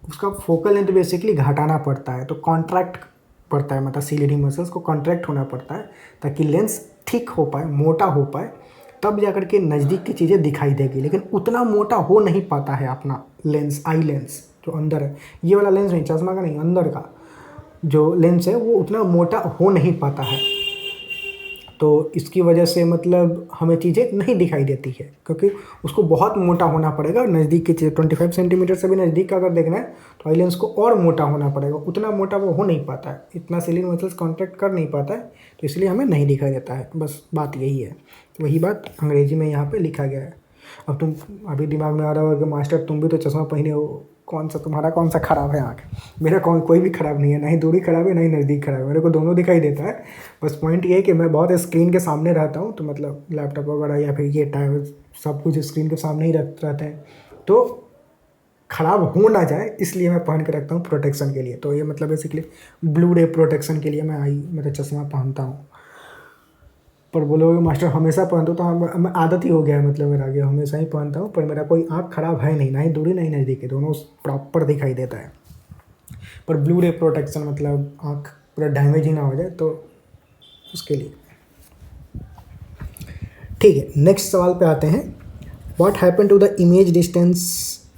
उसका फोकल लेंथ बेसिकली घटाना पड़ता है, तो कॉन्ट्रैक्ट पड़ता है, मतलब सीलिडी मसल्स को कॉन्ट्रैक्ट होना पड़ता है ताकि लेंस थिक हो पाए, मोटा हो पाए, तब जाकर के नज़दीक की चीज़ें दिखाई देगी। लेकिन उतना मोटा हो नहीं पाता है अपना लेंस, आई लेंस जो अंदर है, ये वाला लेंस नहीं, चश्मा का नहीं, अंदर का जो लेंस है वो उतना मोटा हो नहीं पाता है। तो इसकी वजह से मतलब हमें चीज़ें नहीं दिखाई देती है, क्योंकि उसको बहुत मोटा होना पड़ेगा। नज़दीक की चीज़ 25 सेंटीमीटर से भी नज़दीक का अगर देखना है तो आई लेंस को और मोटा होना पड़ेगा, उतना मोटा वो हो नहीं पाता है, इतना सीलिंग मसल्स कॉन्ट्रैक्ट कर नहीं पाता है, तो इसलिए हमें नहीं दिखाई देता है। बस बात यही है, वही बात अंग्रेजी में यहाँ पर लिखा गया है। अब तुम अभी दिमाग में आ रहा होगा कि मास्टर तुम भी तो चश्मा पहने हो, तुम्हारा कौन सा ख़राब है आँख। मेरा कोई भी ख़राब नहीं है, ना ही दूरी ख़राब है ना ही नज़दीक ख़राब है, मेरे को दोनों दिखाई देता है। बस पॉइंट ये है कि मैं बहुत स्क्रीन के सामने रहता हूँ, तो मतलब लैपटॉप वगैरह या फिर ये टाइम सब कुछ स्क्रीन के सामने ही रहता है, तो ख़राब हो ना जाए इसलिए मैं पहन के रखता हूँ प्रोटेक्शन के लिए। तो ये मतलब बेसिकली ब्लू रे प्रोटेक्शन के लिए मैं मेरा चश्मा पहनता हूँ। पर बोलोगे मास्टर हमेशा पहनता हूँ, तो हमें आदत ही हो गया है, मतलब मेरा आगे हमेशा ही पहनता हूँ, पर मेरा कोई आँख ख़राब है नहीं, ना ही दूरी नहीं नज़दीक है, दोनों प्रॉपर दिखाई देता है। पर ब्लू रे प्रोटेक्शन मतलब आँख पूरा डैमेज ही ना हो जाए, तो उसके लिए। ठीक है, नेक्स्ट सवाल पे आते हैं। What happen to the image distance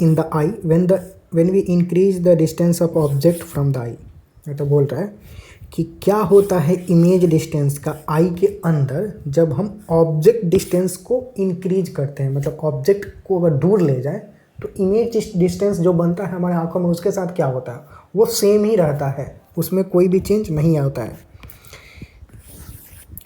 in the eye when we increase the distance of object from the eye. तो बोल रहा है कि क्या होता है इमेज डिस्टेंस का आई के अंदर जब हम ऑब्जेक्ट डिस्टेंस को इंक्रीज करते हैं, मतलब ऑब्जेक्ट को अगर दूर ले जाए तो इमेज डिस्टेंस जो बनता है हमारे आंखों में उसके साथ क्या होता है, वो सेम ही रहता है, उसमें कोई भी चेंज नहीं आता है।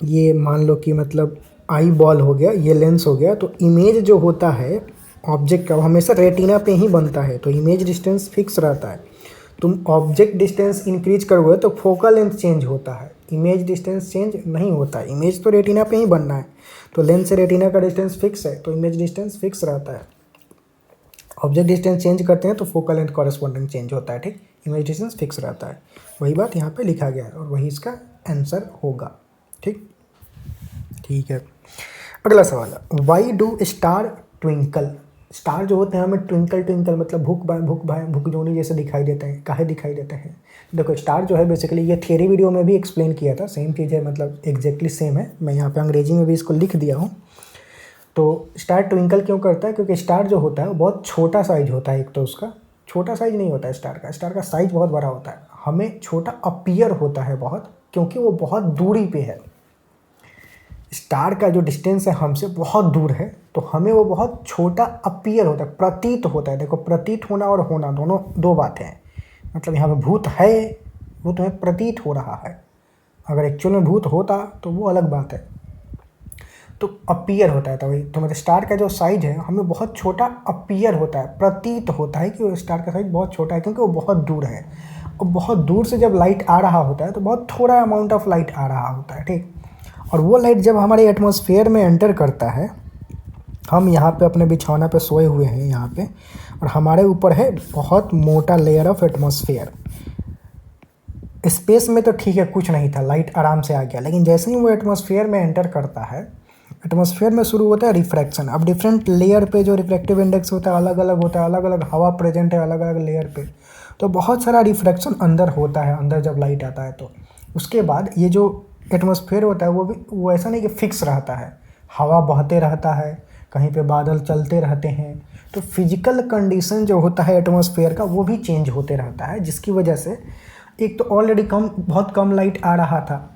ये मान लो कि मतलब आई बॉल हो गया, ये लेंस हो गया, तो इमेज जो होता है ऑब्जेक्ट का हमेशा रेटिना पे ही बनता है, तो इमेज डिस्टेंस फिक्स रहता है। तुम ऑब्जेक्ट डिस्टेंस इंक्रीज करोगे तो फोकल लेंथ चेंज होता है, इमेज डिस्टेंस चेंज नहीं होता है। इमेज तो रेटिना पे ही बनना है, तो लेंस से रेटिना का डिस्टेंस फिक्स है, तो इमेज डिस्टेंस फिक्स रहता है। ऑब्जेक्ट डिस्टेंस चेंज करते हैं तो फोकल लेंथ कॉरेस्पॉन्डिंग चेंज होता है, ठीक। इमेज डिस्टेंस फिक्स रहता है, वही बात यहाँ पे लिखा गया है और वही इसका आंसर होगा, ठीक। ठीक है, अगला सवाल है, why do star twinkle. Star जो होते हैं हमें ट्विंकल ट्विंकल मतलब भुकजोनी जैसे दिखाई देते हैं, काहे दिखाई देते हैं। देखो स्टार जो है बेसिकली, ये थियरी वीडियो में भी एक्सप्लेन किया था, सेम चीज़ है, मतलब एग्जैक्टली सेम है। मैं यहाँ पे अंग्रेजी में भी इसको लिख दिया हूँ। तो स्टार ट्विंकल क्यों करता है, क्योंकि स्टार जो होता है वो बहुत छोटा साइज होता है। एक तो उसका छोटा साइज नहीं होता है स्टार का साइज बहुत बड़ा होता है, हमें छोटा अपीयर होता है बहुत, क्योंकि वो बहुत दूरी पे है। स्टार का जो डिस्टेंस है हमसे बहुत दूर है, तो हमें वो बहुत छोटा अपीयर होता है, प्रतीत होता है। देखो प्रतीत होना और होना दोनों दो बातें हैं। मतलब यहाँ पे भूत है, वो तुम्हें प्रतीत हो रहा है, अगर एक्चुअल में भूत होता तो वो अलग बात है। तो अपीयर होता है, तो वही तो मतलब स्टार का जो साइज है हमें बहुत छोटा अपीयर होता है, प्रतीत होता है कि वो स्टार का साइज बहुत छोटा है, क्योंकि वो बहुत दूर है। और बहुत दूर से जब लाइट आ रहा होता है तो बहुत थोड़ा अमाउंट ऑफ लाइट आ रहा होता है, ठीक। और वो लाइट जब हमारे एटमॉस्फेयर में एंटर करता है, हम यहाँ पे अपने बिछौना पे सोए हुए हैं यहाँ पे, और हमारे ऊपर है बहुत मोटा लेयर ऑफ एटमॉस्फेयर। स्पेस में तो ठीक है कुछ नहीं था, लाइट आराम से आ गया, लेकिन जैसे ही वो एटमॉस्फेयर में एंटर करता है, एटमॉस्फेयर में शुरू होता है रिफ्रैक्शन। अब डिफरेंट लेयर पे जो रिफ्रैक्टिव इंडेक्स होता है अलग अलग होता है, अलग अलग हवा प्रेजेंट है अलग अलग लेयर पे, तो बहुत सारा रिफ्रैक्शन अंदर होता है। अंदर जब लाइट आता है तो उसके बाद ये जो एटमॉस्फेयर होता है वो ऐसा नहीं कि फिक्स रहता है, हवा बहते रहता है, कहीं पे बादल चलते रहते हैं। तो फिजिकल कंडीशन जो होता है एटमॉस्फेयर का वो भी चेंज होते रहता है, जिसकी वजह से एक तो ऑलरेडी बहुत कम लाइट आ रहा था,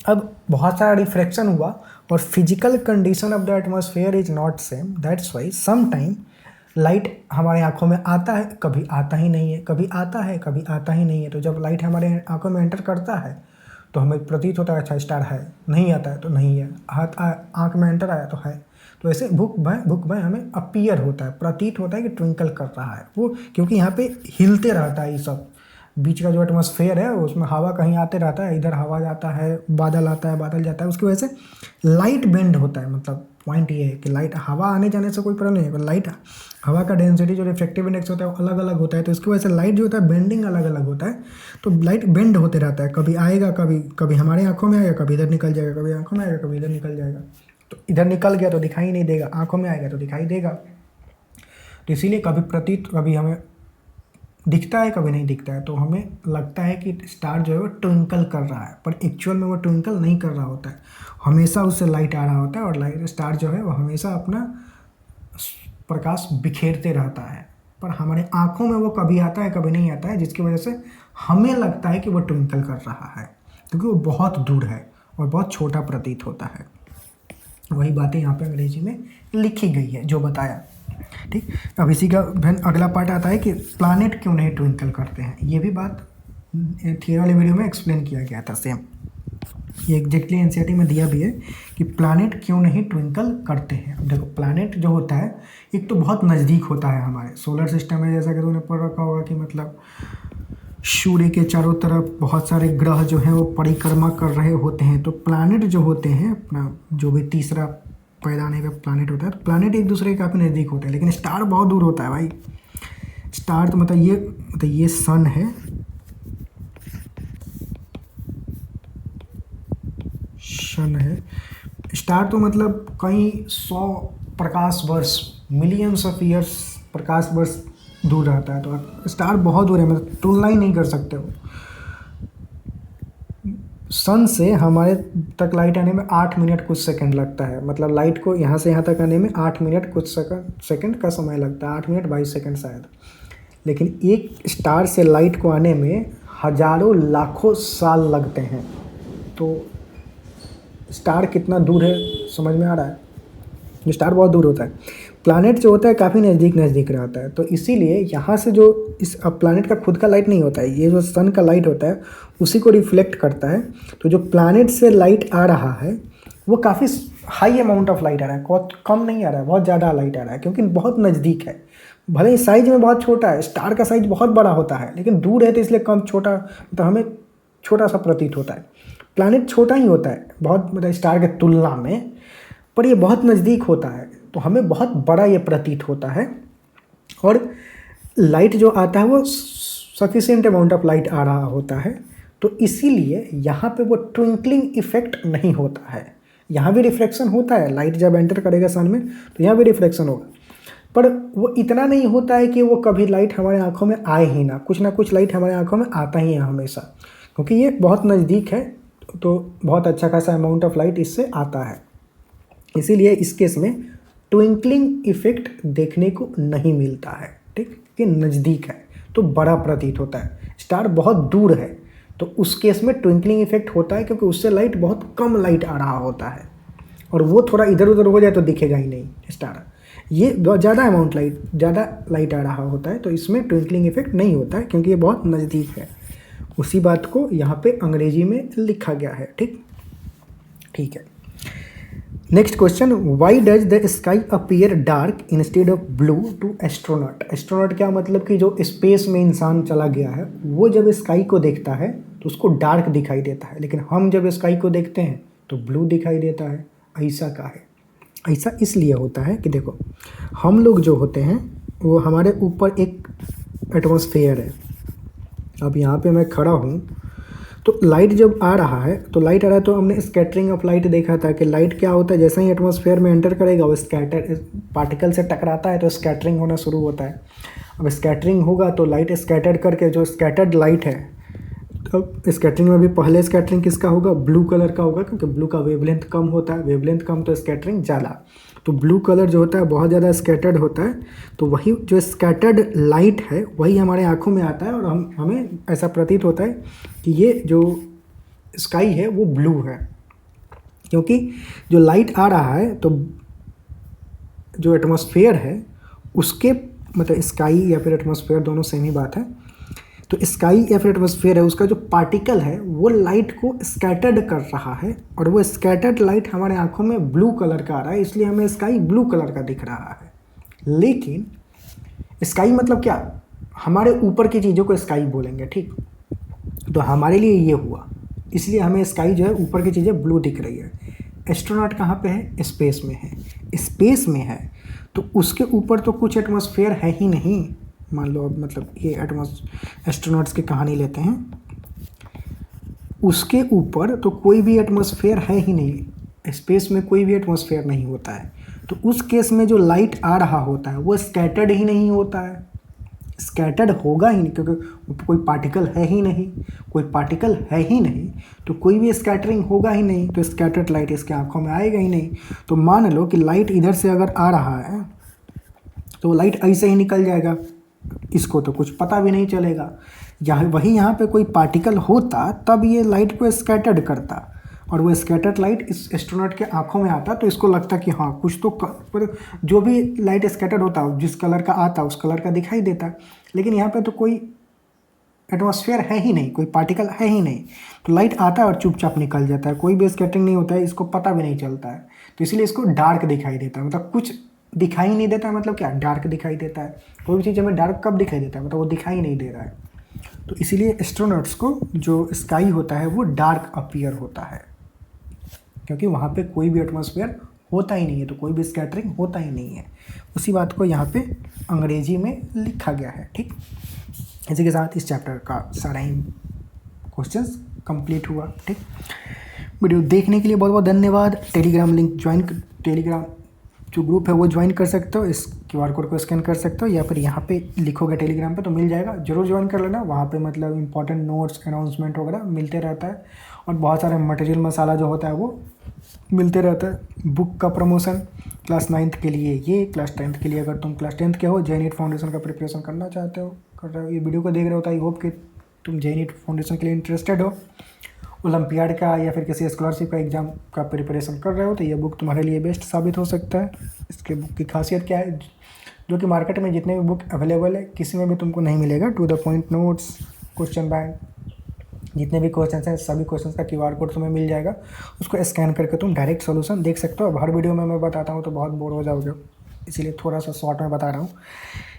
अब बहुत सारा रिफ्रैक्शन हुआ, और physical condition of the atmosphere is not same. That's why some time light हमारे आंखों में आता है, कभी आता ही नहीं है, कभी आता है कभी आता ही नहीं है। तो जब लाइट हमारे आंखों में एंटर करता है तो हमें प्रतीत होता है अच्छा स्टार है, नहीं आता है तो नहीं है, आँख में एंटर आया तो है। तो ऐसे भुक भय हमें अपीयर होता है, प्रतीत होता है कि ट्विंकल कर रहा है वो, क्योंकि यहाँ पे हिलते रहता है ये सब। बीच का जो एटमॉस्फेयर है उसमें हवा कहीं आते रहता है, इधर हवा जाता है, बादल आता है, बादल जाता है, उसकी वजह से लाइट बेंड होता है। मतलब पॉइंट ये है कि लाइट हवा आने जाने से कोई प्रॉब्लम नहीं है, पर लाइट हवा का डेंसिटी जो रिफ्रैक्टिव इंडेक्स होता है वो अलग अलग होता है, तो इसकी वजह से लाइट जो होता है बेंडिंग अलग अलग होता है। तो लाइट बेंड होते रहता है, कभी आएगा, कभी हमारे आँखों में आएगा, कभी इधर निकल जाएगा, कभी आँखों में आएगा, कभी इधर निकल जाएगा। तो इधर निकल गया तो दिखाई नहीं देगा, आँखों में आएगा तो दिखाई देगा। तो इसीलिए कभी प्रतीत, कभी हमें दिखता है कभी नहीं दिखता है, तो हमें लगता है कि स्टार जो है वो ट्विंकल कर रहा है, पर एक्चुअल में वो ट्विंकल नहीं कर रहा होता है, हमेशा उससे लाइट आ रहा होता है। और लाइट स्टार जो है वो हमेशा अपना प्रकाश बिखेरते रहता है, पर हमारे आँखों में वो कभी आता है कभी नहीं आता है, जिसकी वजह से हमें लगता है कि वो ट्विंकल कर रहा है, क्योंकि वो बहुत दूर है और बहुत छोटा प्रतीत होता है। वही बातें यहाँ पे अंग्रेजी में लिखी गई है जो बताया, ठीक। अब इसी का अगला पार्ट आता है कि प्लैनेट क्यों नहीं ट्विंकल करते हैं। ये भी बात थियरी वाले वीडियो में एक्सप्लेन किया गया था सेम, ये एग्जैक्टली एनसीईआरटी में दिया भी है कि प्लैनेट क्यों नहीं ट्विंकल करते हैं। अब देखो प्लैनेट जो होता है एक तो बहुत नज़दीक होता है हमारे सोलर सिस्टम में, जैसा कि तुमने पढ़ रखा होगा कि मतलब सूर्य के चारों तरफ बहुत सारे ग्रह जो हैं वो परिक्रमा कर रहे होते हैं। तो प्लैनेट जो होते हैं, अपना जो भी तीसरा पैदा आने का प्लैनेट होता है, तो प्लैनेट एक दूसरे के काफ़ी नज़दीक होते हैं, लेकिन स्टार बहुत दूर होता है भाई। स्टार तो मतलब ये सन है, स्टार तो मतलब कई 100 प्रकाश वर्ष, मिलियंस ऑफ ईयर्स प्रकाश वर्ष दूर रहता है। तो स्टार बहुत दूर है, मतलब तुलना ही नहीं कर सकते हो। सन से हमारे तक लाइट आने में 8 मिनट कुछ सेकंड लगता है, मतलब लाइट को यहाँ से यहाँ तक आने में 8 मिनट कुछ सेकंड का समय लगता है, 8 मिनट 22 सेकंड शायद। लेकिन एक स्टार से लाइट को आने में हजारों लाखों साल लगते हैं। तो स्टार कितना दूर है समझ में आ रहा है? जो स्टार बहुत दूर होता है, प्लैनेट जो होता है काफ़ी नज़दीक नज़दीक रहता है। तो इसीलिए यहाँ से जो इस अब प्लैनेट का खुद का लाइट नहीं होता है, ये जो सन का लाइट होता है उसी को रिफ्लेक्ट करता है। तो जो प्लैनेट से लाइट आ रहा है वो काफ़ी हाई अमाउंट ऑफ लाइट आ रहा है, बहुत कम नहीं आ रहा है, बहुत ज़्यादा लाइट आ रहा है, क्योंकि बहुत नज़दीक है। भले ही साइज में बहुत छोटा है, स्टार का साइज बहुत बड़ा होता है, लेकिन दूर है तो इसलिए कम छोटा, तो हमें छोटा सा प्रतीत होता है। प्लैनेट छोटा ही होता है बहुत, मतलब स्टार के तुलना में, पर ये बहुत नज़दीक होता है तो हमें बहुत बड़ा ये प्रतीत होता है। और लाइट जो आता है वो सफिशिएंट अमाउंट ऑफ लाइट आ रहा होता है। तो इसीलिए यहाँ पे वो ट्विंकलिंग इफेक्ट नहीं होता है। यहाँ भी रिफ्लेक्शन होता है, लाइट जब एंटर करेगा सन में तो यहाँ भी रिफ्लेक्शन होगा, पर वो इतना नहीं होता है कि वो कभी लाइट हमारे आँखों में आए ही ना कुछ लाइट हमारे आँखों में आता ही है हमेशा, क्योंकि ये बहुत नज़दीक है। तो बहुत अच्छा खासा अमाउंट ऑफ लाइट इससे आता है। इसीलिए इस केस में ट्विंकलिंग इफेक्ट देखने को नहीं मिलता है, ठीक, कि नज़दीक है तो बड़ा प्रतीत होता है। स्टार बहुत दूर है तो उस केस में ट्विंकलिंग इफेक्ट होता है, क्योंकि उससे लाइट बहुत कम लाइट आ रहा होता है, और वो थोड़ा इधर उधर हो जाए तो दिखेगा ही नहीं स्टार। ये बहुत ज़्यादा अमाउंट ज़्यादा लाइट आ रहा होता है, तो इसमें ट्विंकलिंग इफेक्ट नहीं होता है, क्योंकि ये बहुत नज़दीक है। उसी बात को यहाँ पे अंग्रेजी में लिखा गया है, ठीक है। Next question, why does the sky appear dark instead of blue to astronaut? Astronaut क्या मतलब कि जो स्पेस में इंसान चला गया है वो जब स्काई को देखता है तो उसको डार्क दिखाई देता है, लेकिन हम जब स्काई को देखते हैं तो ब्लू दिखाई देता है। ऐसा का है? ऐसा इसलिए होता है कि देखो, हम लोग जो होते हैं वो हमारे ऊपर एक एटमॉस्फेयर है। अब यहाँ पे मैं खड़ा हूँ तो लाइट जब आ रहा है तो हमने स्कैटरिंग ऑफ लाइट देखा था कि लाइट क्या होता है, जैसे ही एटमॉस्फेयर में एंटर करेगा वो स्कैटर पार्टिकल से टकराता है तो स्कैटरिंग होना शुरू होता है। अब स्कैटरिंग होगा तो लाइट स्कैटर्ड करके, जो स्कैटर्ड लाइट है, अब स्कैटरिंग में भी पहले स्कैटरिंग किसका होगा? ब्लू कलर का होगा, क्योंकि ब्लू का वेवलेंथ कम होता है, वेवलेंथ कम तो स्कैटरिंग ज़्यादा। तो ब्लू कलर जो होता है बहुत ज़्यादा स्कैटर्ड होता है, तो वही जो स्कैटर्ड लाइट है वही हमारे आँखों में आता है, और हमें ऐसा प्रतीत होता है कि ये जो स्काई है वो ब्लू है, क्योंकि जो लाइट आ रहा है तो जो एटमॉस्फेयर है उसके, मतलब स्काई या फिर एटमॉस्फेयर दोनों सेम ही बात है, तो स्काई या फिर एटमॉस्फेयर है उसका जो पार्टिकल है वो लाइट को स्कैटर्ड कर रहा है, और वो स्कैटर्ड लाइट हमारे आंखों में ब्लू कलर का आ रहा है, इसलिए हमें स्काई ब्लू कलर का दिख रहा है। लेकिन स्काई मतलब क्या? हमारे ऊपर की चीज़ों को स्काई बोलेंगे, ठीक। तो हमारे लिए ये हुआ, इसलिए हमें स्काई जो है ऊपर की चीज़ें ब्लू दिख रही है। एस्ट्रोनॉट कहाँ पे है? स्पेस में है। स्पेस में है तो उसके ऊपर तो कुछ एटमॉस्फेयर है ही नहीं। मान लो अब, मतलब ये एस्ट्रोनॉट्स की कहानी लेते हैं, उसके ऊपर तो कोई भी एटमॉस्फेयर है ही नहीं, स्पेस में कोई भी एटमॉस्फेयर नहीं होता है। तो उस केस में जो लाइट आ रहा होता है वो स्कैटर्ड ही नहीं होता है, स्कैटर्ड होगा ही नहीं, क्योंकि कोई पार्टिकल है ही नहीं, कोई पार्टिकल है ही नहीं तो कोई भी स्कैटरिंग होगा ही नहीं, तो स्कैटर्ड लाइट इसके आंखों में आएगा ही नहीं। तो मान लो कि लाइट इधर से अगर आ रहा है तो लाइट ऐसे ही निकल जाएगा, इसको तो कुछ पता भी नहीं चलेगा। यहाँ पे कोई पार्टिकल होता तब ये लाइट को स्कैटर्ड करता, और वो स्कैटर्ड लाइट इस एस्ट्रोनॉट के आंखों में आता तो इसको लगता कि हाँ कुछ तो पर जो भी लाइट स्कैटर्ड होता जिस कलर का आता उस कलर का दिखाई देता। लेकिन यहाँ पे तो कोई एटमॉस्फेयर है ही नहीं, कोई पार्टिकल है ही नहीं, तो लाइट आता है और चुपचाप निकल जाता है, कोई भी स्कैटरिंग नहीं होता है, इसको पता भी नहीं चलता है। तो इसलिए इसको डार्क दिखाई देता है, मतलब कुछ दिखाई नहीं देता है, मतलब क्या? डार्क दिखाई देता है। कोई भी चीज़ हमें डार्क कब दिखाई देता है? मतलब वो दिखाई नहीं दे रहा है। तो इसीलिए एस्ट्रोनॉट्स को जो स्काई होता है वो डार्क अपीयर होता है, क्योंकि वहाँ पे कोई भी एटमॉस्फेयर होता ही नहीं है, तो कोई भी स्कैटरिंग होता ही नहीं है। उसी बात को यहाँ पे अंग्रेजी में लिखा गया है, ठीक। इसी के साथ इस चैप्टर का सारा ही क्वेश्चंस कंप्लीट हुआ, ठीक। वीडियो देखने के लिए बहुत बहुत धन्यवाद। टेलीग्राम लिंक ज्वाइन, टेलीग्राम जो ग्रुप है वो ज्वाइन कर सकते हो, इस QR कोड को स्कैन कर सकते हो, या फिर यहाँ पे लिखोगे टेलीग्राम पे तो मिल जाएगा, जरूर ज्वाइन कर लेना। वहाँ पे मतलब इंपॉर्टेंट नोट्स, अनाउंसमेंट वगैरह मिलते रहता है, और बहुत सारे मटेरियल मसाला जो होता है वो मिलते रहता है। बुक का प्रमोशन क्लास 9th के लिए, ये क्लास 10th के लिए, अगर तुम क्लास 10th के हो, JNET फाउंडेशन का प्रिपरेशन करना चाहते हो, कर रहे हो, ये वीडियो को देख रहे हो तो आई होप कि तुम जेईई नीट फाउंडेशन के लिए इंटरेस्टेड हो, ओलंपियाड का या फिर किसी स्कॉलरशिप का एग्ज़ाम का प्रिपरेशन कर रहे हो, तो ये बुक तुम्हारे लिए बेस्ट साबित हो सकता है। इसके बुक की खासियत क्या है, जो कि मार्केट में जितने भी बुक अवेलेबल है किसी में भी तुमको नहीं मिलेगा। To the point notes, question bank, जितने भी क्वेश्चन हैं सभी क्वेश्चन का QR कोड तुम्हें मिल जाएगा। उसको स्कैन करके तुम डायरेक्ट सोल्यूशन देख सकते हो। अब हर वीडियो में मैं बताता हूँ तो बहुत बोर हो जाओगे, इसीलिए थोड़ा सा शॉर्ट में बता रहा हूँ।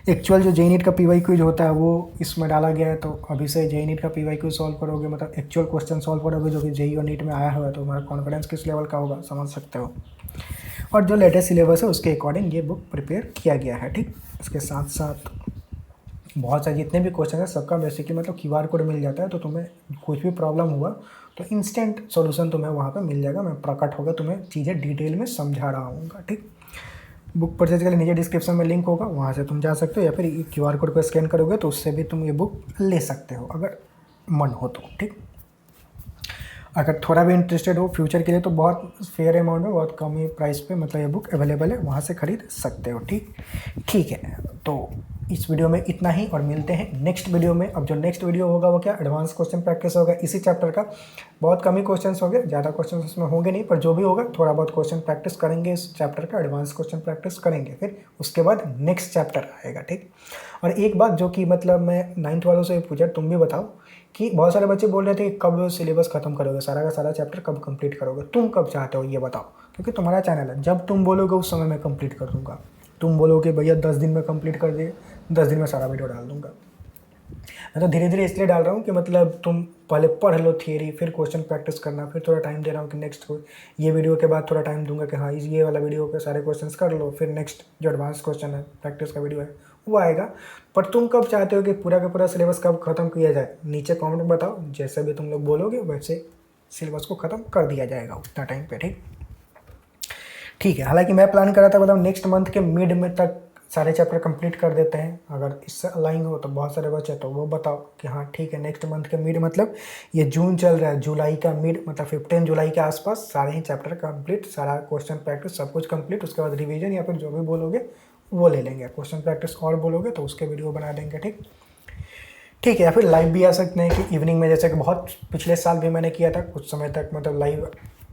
एक्चुअल जो जेईई नीट का PY क्विज होता है वो इसमें डाला गया है, तो अभी से जेईई नीट का PY क्विज सॉल्व करोगे, मतलब एक्चुअल क्वेश्चन सॉल्व करोगे जो कि जेईई और नीट में आया हुआ है, तो तुम्हारा कॉन्फिडेंस किस लेवल का होगा समझ सकते हो। और जो लेटेस्ट सिलेबस है उसके अकॉर्डिंग ये बुक प्रिपेयर किया गया है, ठीक। इसके साथ साथ बहुत सारे जितने भी क्वेश्चन है सबका बेसिकली मतलब QR कोड मिल जाता है, तो तुम्हें कुछ भी प्रॉब्लम हुआ तो इंस्टेंट सॉल्यूशन तुम्हें वहाँ पे मिल जाएगा। मैं प्रकट होगा तुम्हें चीज़ें डिटेल में समझा रहा हूँ, ठीक। बुक परचेज के लिए नीचे डिस्क्रिप्शन में लिंक होगा, वहाँ से तुम जा सकते हो, या फिर QR कोड को स्कैन करोगे तो उससे भी तुम ये बुक ले सकते हो अगर मन हो तो, ठीक। अगर थोड़ा भी इंटरेस्टेड हो फ्यूचर के लिए तो बहुत फेयर अमाउंट में, बहुत कम ही प्राइस पे मतलब ये बुक अवेलेबल है, वहाँ से खरीद सकते हो, ठीक है। तो इस वीडियो में इतना ही, और मिलते हैं नेक्स्ट वीडियो में। अब जो नेक्स्ट वीडियो होगा वो क्या, एडवांस क्वेश्चन प्रैक्टिस होगा इसी चैप्टर का। बहुत कम ही क्वेश्चन होंगे, ज़्यादा क्वेश्चन उसमें होंगे नहीं, पर जो भी होगा थोड़ा बहुत क्वेश्चन प्रैक्टिस करेंगे इस चैप्टर का, एडवांस क्वेश्चन प्रैक्टिस करेंगे, फिर उसके बाद नेक्स्ट चैप्टर आएगा, ठीक। और एक बात जो कि मतलब मैं 9th वालों से पूछा, तुम भी बताओ कि बहुत सारे बच्चे बोल रहे थे कि कब सिलेबस खत्म करोगे, सारा का सारा चैप्टर कब कंप्लीट करोगे, तुम कब चाहते हो ये बताओ, क्योंकि तुम्हारा चैनल है। जब तुम बोलोगे उस समय मैं कंप्लीट कर दूंगा। तुम बोलोगे भैया 10 दिन में कंप्लीट कर दे, 10 दिन में सारा वीडियो डाल दूंगा। मैं तो धीरे धीरे इसलिए डाल रहा हूँ कि मतलब तुम पहले पढ़ लो थियरी, फिर क्वेश्चन प्रैक्टिस करना, फिर थोड़ा टाइम दे रहा हूँ कि नेक्स्ट ये वीडियो के बाद थोड़ा टाइम दूंगा कि हाँ ये वाला वीडियो के सारे क्वेश्चन कर लो, फिर नेक्स्ट जो एडवांस क्वेश्चन है प्रैक्टिस का वीडियो है वो आएगा। पर तुम कब चाहते हो कि पूरा का पूरा सिलेबस कब खत्म किया जाए, नीचे कमेंट में बताओ। जैसे भी तुम लोग बोलोगे वैसे सिलेबस को ख़त्म कर दिया जाएगा उतना टाइम पे, ठीक है। हालांकि मैं प्लान कर रहा था मतलब नेक्स्ट मंथ के मिड में तक सारे चैप्टर कंप्लीट कर देते हैं। अगर इससे अलाइन हो तो बहुत सारे बच्चे तो वो बताओ कि हाँ ठीक है, नेक्स्ट मंथ के मिड मतलब ये जून चल रहा है, जुलाई का मिड मतलब 15 जुलाई के आसपास सारे ही चैप्टर कंप्लीट, सारा क्वेश्चन प्रैक्टिस सब कुछ कंप्लीट। उसके बाद रिवीजन या फिर जो भी बोलोगे वो ले लेंगे। क्वेश्चन प्रैक्टिस और बोलोगे तो उसके वीडियो बना देंगे, ठीक है। या फिर लाइव भी आ सकते हैं कि इवनिंग में, जैसे कि बहुत पिछले साल भी मैंने किया था कुछ समय तक, मतलब लाइव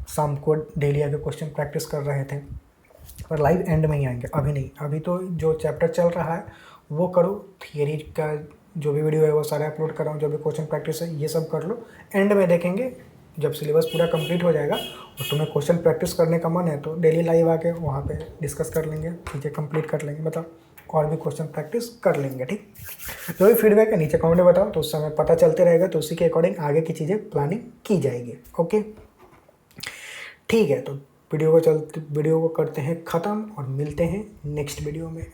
शाम को डेली आके क्वेश्चन प्रैक्टिस कर रहे थे। पर लाइव एंड में ही आएंगे, अभी नहीं। अभी तो जो चैप्टर चल रहा है वो करो, थियरी का जो भी वीडियो है वो सारे अपलोड कर रहा हूँ, जो भी क्वेश्चन प्रैक्टिस है ये सब कर लो। एंड में देखेंगे जब सिलेबस पूरा कंप्लीट हो जाएगा और तुम्हें क्वेश्चन प्रैक्टिस करने का मन है तो डेली लाइव आके वहाँ पे डिस्कस कर लेंगे, चीज़ें कंप्लीट कर लेंगे, मतलब और भी क्वेश्चन प्रैक्टिस कर लेंगे, ठीक। जो भी फीडबैक है नीचे कमेंट में बताओ, तो उस समय पता चलते रहेगा, तो उसी के अकॉर्डिंग आगे की चीज़ें प्लानिंग की जाएगी, ओके ठीक है। तो वीडियो को करते हैं ख़त्म और मिलते हैं नेक्स्ट वीडियो में।